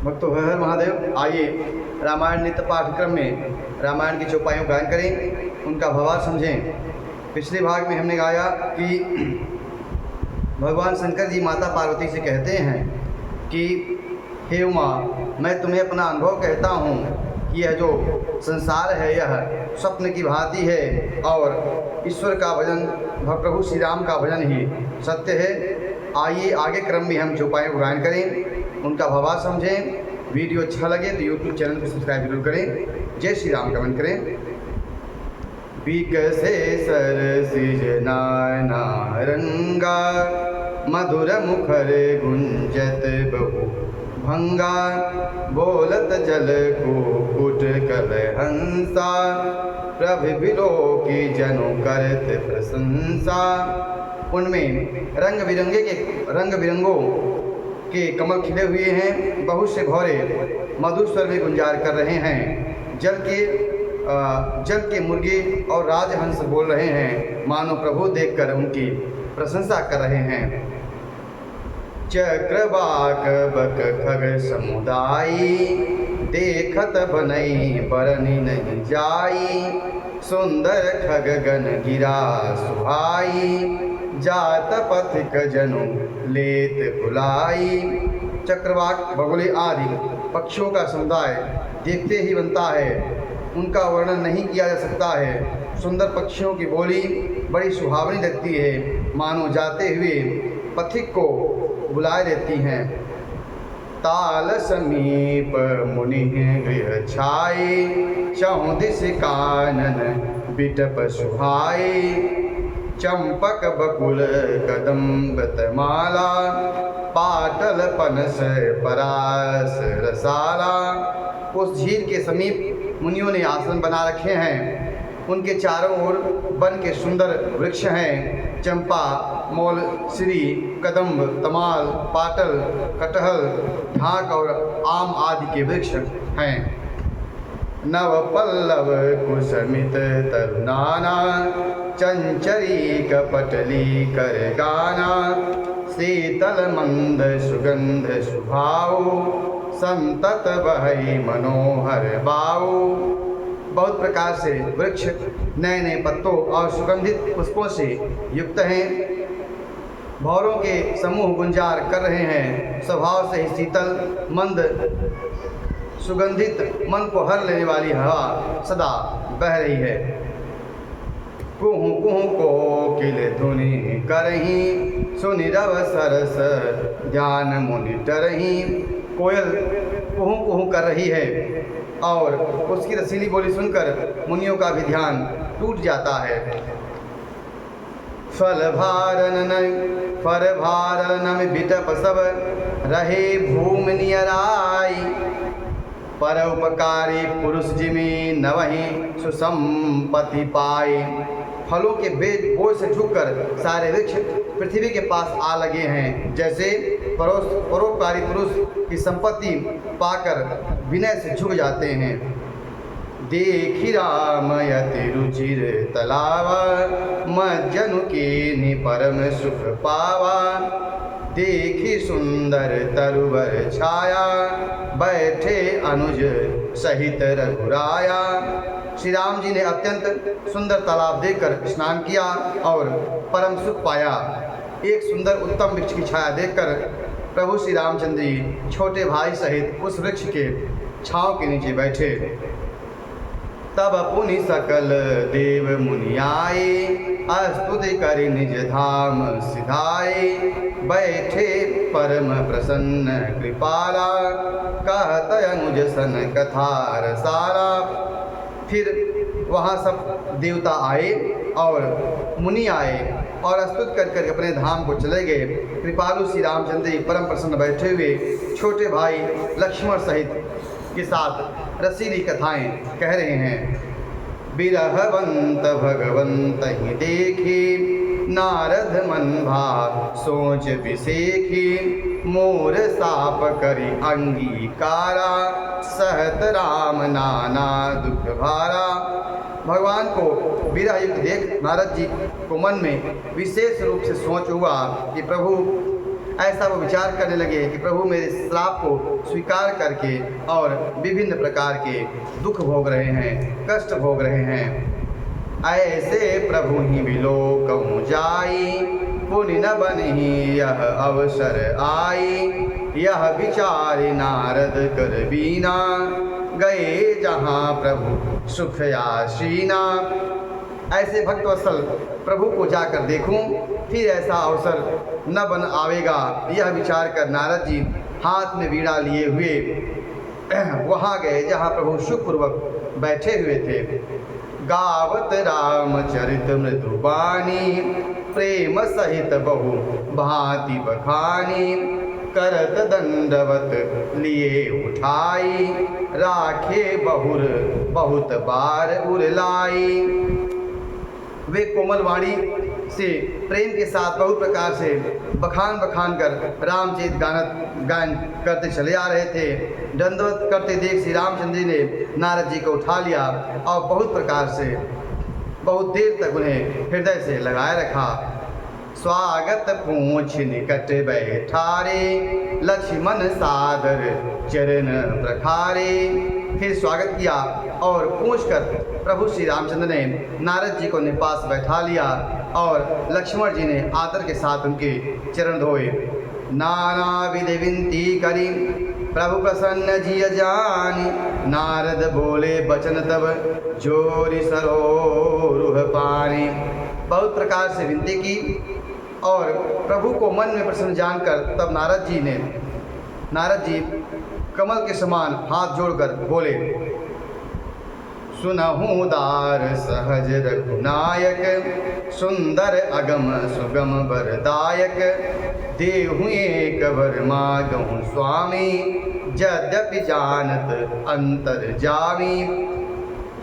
भक्तों हर हर महादेव। आइए रामायण नित्य पाठ्यक्रम में रामायण की चौपाइयों गायन करें, उनका भावार्थ समझें। पिछले भाग में हमने गाया कि भगवान शंकर जी माता पार्वती से कहते हैं कि हे उमा, मैं तुम्हें अपना अनुभव कहता हूँ कि यह जो संसार है यह स्वप्न की भांति है और ईश्वर का भजन प्रभु श्री राम का भजन ही सत्य है। आइए आगे क्रम में हम चौपाइयों गायन करें, उनका भावार्थ समझें। वीडियो अच्छा लगे तो यूट्यूब चैनल को सब्सक्राइब जरूर करें। जय श्री राम कमेंट करें। विकसे सरसिज नारंगा मधुर मुखर गुंजत बहु भंगा बोलत जल को कुट कल हंसा प्रभिलो की जनु करत प्रशंसा। उनमें रंग बिरंगों के कमल खिले हुए हैं, बहुत से भौरे मधुर स्वर में गुंजार कर रहे हैं। जल के मुर्गे और राजहंस बोल रहे हैं, मानो प्रभु देखकर उनकी प्रशंसा कर रहे हैं। चक्रवाक बक खग समुदायी देखत बनई बरनी नहीं जाई सुंदर खग गन गिरा सुहाई जात पथिक जनु लेत बुलाई। चक्रवाक बगुले आदि पक्षियों का समुदाय देखते ही बनता है, उनका वर्णन नहीं किया जा सकता है। सुंदर पक्षियों की बोली बड़ी सुहावनी लगती है, मानो जाते हुए पथिक को बुलाए देती हैं। ताल समीप मुनि गृह छाई चहुँ दिस कानन बिटप सुहाई चंपक बकुल कदम्ब तमाला पाटल पनस परास रसाला। उस झील के समीप मुनियों ने आसन बना रखे हैं, उनके चारों ओर वन के सुंदर वृक्ष हैं। चंपा, मोल, श्री, कदम्ब, तमाल, पाटल, कटहल, ढाक और आम आदि के वृक्ष हैं। नव पल्लव कुसमित तरुनाना चंचरी कपटली कर गाना शीतल मंद सुगंध सुभाव संतत बहई मनोहर बाऊ। बहुत प्रकार से वृक्ष नए नए पत्तों और सुगंधित पुष्पों से युक्त हैं। भौरों के समूह गुंजार कर रहे हैं। स्वभाव से ही शीतल मंद सुगंधित मन को हर लेने वाली हवा सदा बह रही है। कुहू कुहू कोकिल धुनि करही सुनि रव सरस ध्यान मुनि टरही। कोयल कुहू कुहू कर रही है और उसकी रसीली बोली सुनकर मुनियों का भी ध्यान टूट जाता है। फल भारन बिटप सब रहे भूमि नियराई पर उपकारी पुरुष जिमी नवहि सुसंपत्ति पाई। फलों के बोझ से झुककर सारे वृक्ष पृथ्वी के पास आ लगे हैं, जैसे परोपकारी पुरुष की संपत्ति पाकर विनय से झुक जाते हैं। देखी राम यति रुचिर तलावा मज्जनु के परम सुख पावा देखी सुंदर तरुवर छाया बैठे अनुज सहित रघुराया। श्री राम जी ने अत्यंत सुंदर तालाब देखकर स्नान किया और परम सुख पाया। एक सुंदर उत्तम वृक्ष की छाया देखकर प्रभु श्री रामचंद्र जी छोटे भाई सहित उस वृक्ष के छांव के नीचे बैठे। तब पुनि सकल देव मुनि आए स्तुति करि निज धाम सिधाए बैठे परम प्रसन्न कृपाला कहत अनुज सन कथा रसाला। फिर वहाँ सब देवता आए और मुनि आए और स्तुत कर अपने धाम को चले गए। कृपालु श्री रामचंद्र जी परम प्रसन्न बैठे हुए छोटे भाई लक्ष्मण सहित के साथ रसीली कथाएं कह रहे हैं। बिरहवंत भगवंत ही देखी नारद मन भा सोच विसेखी मोर साप करी अंगीकारा सहत राम नाना दुख भारा। भगवान को विरह युक्त देख नारद जी को मन में विशेष रूप से सोच हुआ कि प्रभु ऐसा वो विचार करने लगे कि प्रभु मेरे श्राप को स्वीकार करके और विभिन्न प्रकार के दुख भोग रहे हैं, कष्ट भोग रहे हैं। ऐसे प्रभु ही विलोक जाई, पुण्य न बनी यह अवसर आई। यह विचार नारद कर बीना, गए जहाँ प्रभु सुख आसीना। ऐसे भक्तवत्सल प्रभु को जाकर देखूं, फिर ऐसा अवसर न बन आवेगा, यह विचार कर नारद जी हाथ में वीणा लिए हुए वहाँ गए जहाँ प्रभु सुखपूर्वक बैठे हुए थे। गावत रामचरित मृदुबानी, प्रेम सहित बहु भांति बखानी। करत दंडवत लिए उठाई, राखे बहुर बहुत बार उरलाई। वे कोमल वाणी से प्रेम के साथ बहुत प्रकार से बखान कर रामचरित गायन करते चले आ रहे थे। दंडवत करते देख श्री रामचंद्र जी ने नारद जी को उठा लिया और बहुत प्रकार से बहुत देर तक उन्हें हृदय से लगाए रखा। स्वागत पूछ निकट बैठारे, लक्ष्मण सादर चरण प्रखारे। फिर स्वागत किया और पूछ कर प्रभु श्री रामचंद्र ने नारद जी को अपने पास बैठा लिया और लक्ष्मण जी ने आदर के साथ उनके चरण धोए। नाना विधि विनती करी, प्रभु प्रसन्न जिय जानी। नारद बोले बचन तब, जोरी सरोरुह पानी। बहुत प्रकार से विनती की और प्रभु को मन में प्रसन्न जानकर तब नारद जी कमल के समान हाथ जोड़कर बोले, सुनहु दार सहज रघुनायक, सुंदर अगम सुगम वरदायक। देहु एक वर मागहु स्वामी, यद्यपि जानत अंतर जामी।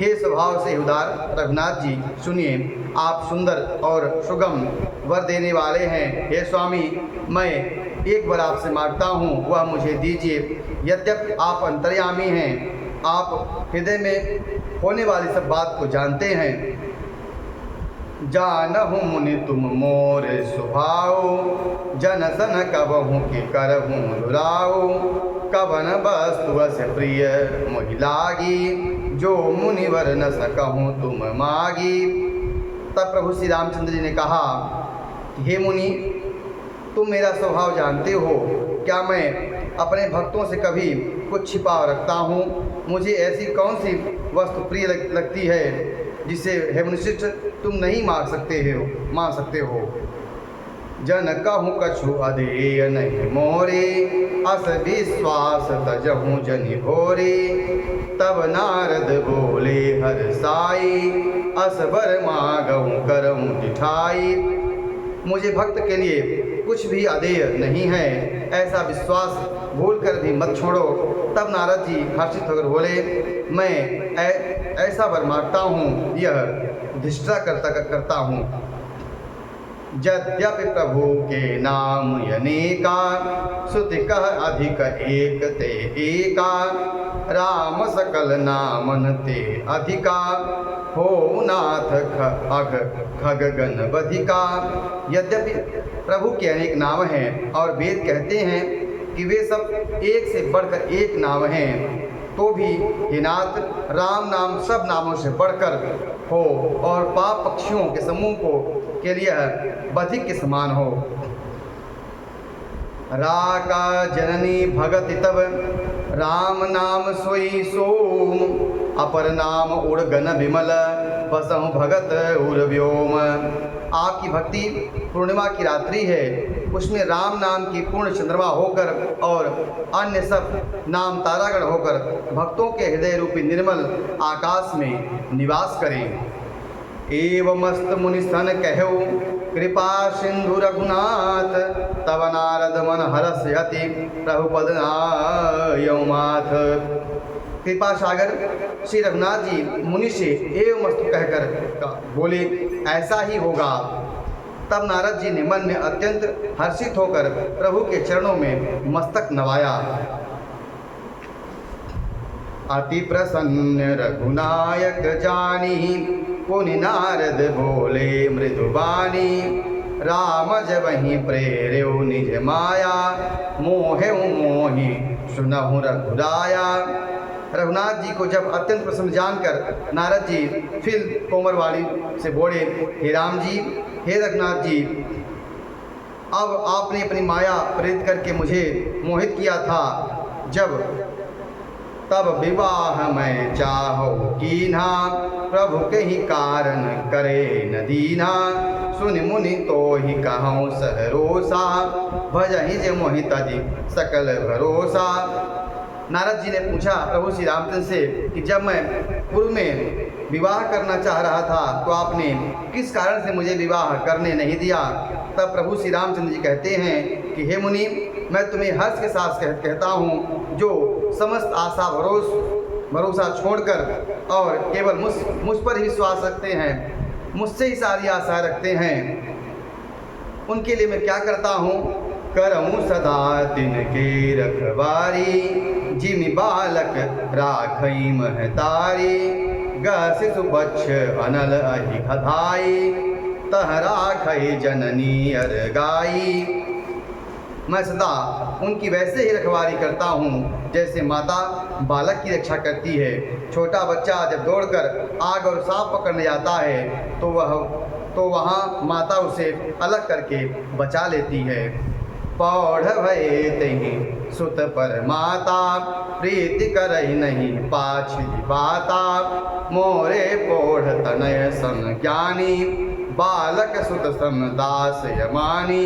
हे स्वभाव से उदार रघुनाथ जी, सुनिए, आप सुंदर और सुगम वर देने वाले हैं। हे स्वामी, मैं एक वर आपसे मांगता हूँ, वह मुझे दीजिए। यद्यपि आप अंतर्यामी हैं, आप हृदय में होने वाली सब बात को जानते हैं। जानहु मुनि तुम मोर सुभाओ, जन सन कबहु कि करहु दुराओ। कवन वस्तु अस प्रिय मोहि लागी, जो मुनिवर न सकहु तुम मागी। तब प्रभु श्री रामचंद्र जी ने कहा, हे मुनि, तुम मेरा स्वभाव जानते हो। क्या मैं अपने भक्तों से कभी कुछ छिपा रखता हूँ? मुझे ऐसी कौन सी वस्तु प्रिय लगती है जिसे हे मुनिश्रेष्ठ तुम नहीं मांग सकते हो। जन कहूँ कछु अधेय नहीं मोरे, अस विश्वास तजहूँ जनि भोरे। तब नारद बोले हर साई, असबर मांगहूँ करहूँ दिठाई। मुझे भक्त के लिए कुछ भी अधेय नहीं है, ऐसा विश्वास भूल कर भी मत छोड़ो। तब नारद जी हर्षित होकर बोले, मैं ऐसा वर मांगता हूँ, यह धिष्ठा करता हूँ। यद्यपि प्रभु के नाम अनेका, श्रुति कह अधिक एक ते एका। राम सकल नामन ते अधिका, हो नाथ खग गण बधिका। यद्यपि प्रभु के अनेक नाम हैं और वेद कहते हैं कि वे सब एक से बढ़कर एक नाम हैं, तो भी हे नाथ, राम नाम सब नामों से बढ़कर हो और पाप पक्षियों के समूह के लिए बधिक के समान हो। राका जननी भगति तब, राम नाम सोई सोम। अपर नाम उड़ गन विमल, बसहु भगत उर व्योम। आपकी भक्ति पूर्णिमा की रात्रि है, उसमें राम नाम की पूर्ण चंद्रमा होकर और अन्य सब नाम तारागण होकर भक्तों के हृदय रूपी निर्मल आकाश में निवास करें। एवमस्त मुनि सन कहो, कृपा सिंधु रघुनाथ। तब नारद मन हरस्यति, प्रभु पद नायौ माथ। कृपा सागर श्री रघुनाथ जी मुनि से एवमस्तु कहकर बोले, ऐसा ही होगा। तब नारद जी ने मन में अत्यंत हर्षित होकर प्रभु के चरणों में मस्तक नवाया। अति प्रसन्न रघुनायक जानी, पुनि नारद बोले मृदुबानी। राम जब वहीं प्रेर्यो निज माया, मोहे मोहि सुनहु रघुराया। रघुनाथ जी को जब अत्यंत प्रसन्न जानकर नारद जी फिर कोमरवाणी से बोले, हे राम जी, हे रघुनाथ जी, अब आपने अपनी माया प्रेरित करके मुझे मोहित किया था, जब तब विवाह मैं चाहो कीन्हा, प्रभु के ही कारण करे न दीना। सुनि मुनि तो ही कहूँ सहरोसा, भजहि जे मोहित जी सकल भरोसा। नारद जी ने पूछा प्रभु श्री रामचंद्र से कि जब मैं पूर्व में विवाह करना चाह रहा था तो आपने किस कारण से मुझे विवाह करने नहीं दिया। तब प्रभु श्री रामचंद्र जी कहते हैं कि हे मुनि, मैं तुम्हें हर्ष के साथ कहता हूँ, जो समस्त आशा भरोसा छोड़कर और केवल मुझ पर ही विश्वास रखते हैं, मुझसे ही सारी आशा रखते हैं, उनके लिए मैं क्या करता हूँ। करऊँ सदा तिनके रखवारी, जिमि बालक राखई महतारी। गशिशु बच्छ अनल अहि खधाई, तह राखई जननी अर गाई। मैं सदा उनकी वैसे ही रखवारी करता हूँ जैसे माता बालक की रक्षा करती है। छोटा बच्चा जब दौड़कर आग और सांप पकड़ने जाता है तो वहाँ माता उसे अलग करके बचा लेती है। पौढ़ भये तहि सुत पर माता, प्रीति करहि नहीं पाछि बाता। मोरे पौढ़ तनय सन ज्ञानी, बालक सुत सम दास यमानी।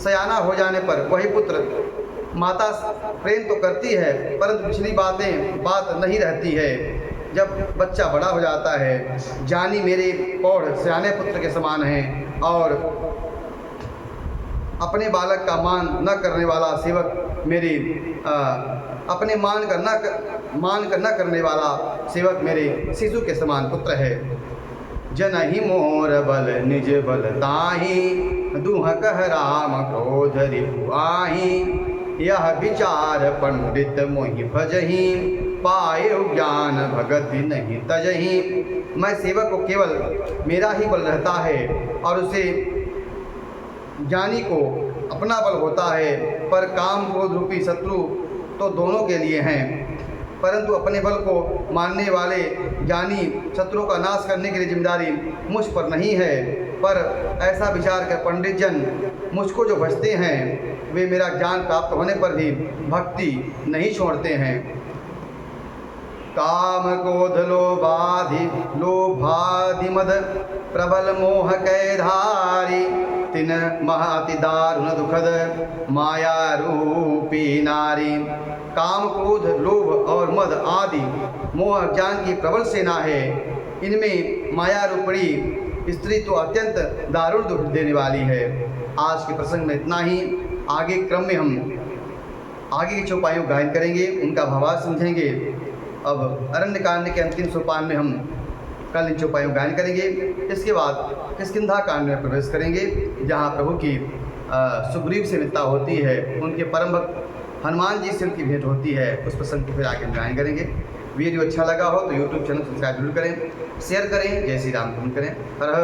सयाना हो जाने पर वही पुत्र माता प्रेम तो करती है परंतु पिछली बात नहीं रहती है। जब बच्चा बड़ा हो जाता है, जानी मेरे पौढ़ सयाने पुत्र के समान हैं, और अपने बालक का मान न करने वाला सेवक मेरे अपने मान कर न करने वाला सेवक मेरे शिशु के समान पुत्र है। जनहि मोर बल निज बल ताहि, दुह कह राम क्रोध रिपु आहि। यह विचार पंडित मोहि भजहि, पाए ज्ञान भगति नहीं तजहि। मैं सेवक को केवल मेरा ही बल रहता है और उसे ज्ञानी को अपना बल होता है, पर काम क्रोध रूपी शत्रु तो दोनों के लिए हैं, परंतु अपने बल को मानने वाले ज्ञानी शत्रुओं का नाश करने के लिए जिम्मेदारी मुझ पर नहीं है। पर ऐसा विचार कर पंडित जन मुझको जो भजते हैं वे मेरा ज्ञान प्राप्त होने पर भी भक्ति नहीं छोड़ते हैं। काम क्रोध लोभादि मद प्रबल मोह कै धारी, तिन महाति दारुण दुखद माया रूपी नारी। काम क्रोध लोभ और मद आदि मोह ज्ञान की प्रबल सेना है। इनमें माया रूपणी स्त्री तो अत्यंत दारुण दुख देने वाली है। आज के प्रसंग में इतना ही। आगे क्रम में हम आगे की चौपाइयों गायन करेंगे, उनका भावार्थ समझेंगे। अब अरण्य कांड के अंतिम सोपान में हम कल इन चौपाइयों गायन करेंगे। इसके बाद किष्किंधा कांड में प्रवेश करेंगे, जहाँ प्रभु की सुग्रीव से मित्रता होती है, उनके परम भक्त हनुमान जी से उनकी भेंट होती है। उस प्रसंग को फिर आगे हम गायन करेंगे। वीडियो अच्छा लगा हो तो यूट्यूब चैनल सब्सक्राइब जरूर करें, शेयर करें, जय श्री राम करें। हर हर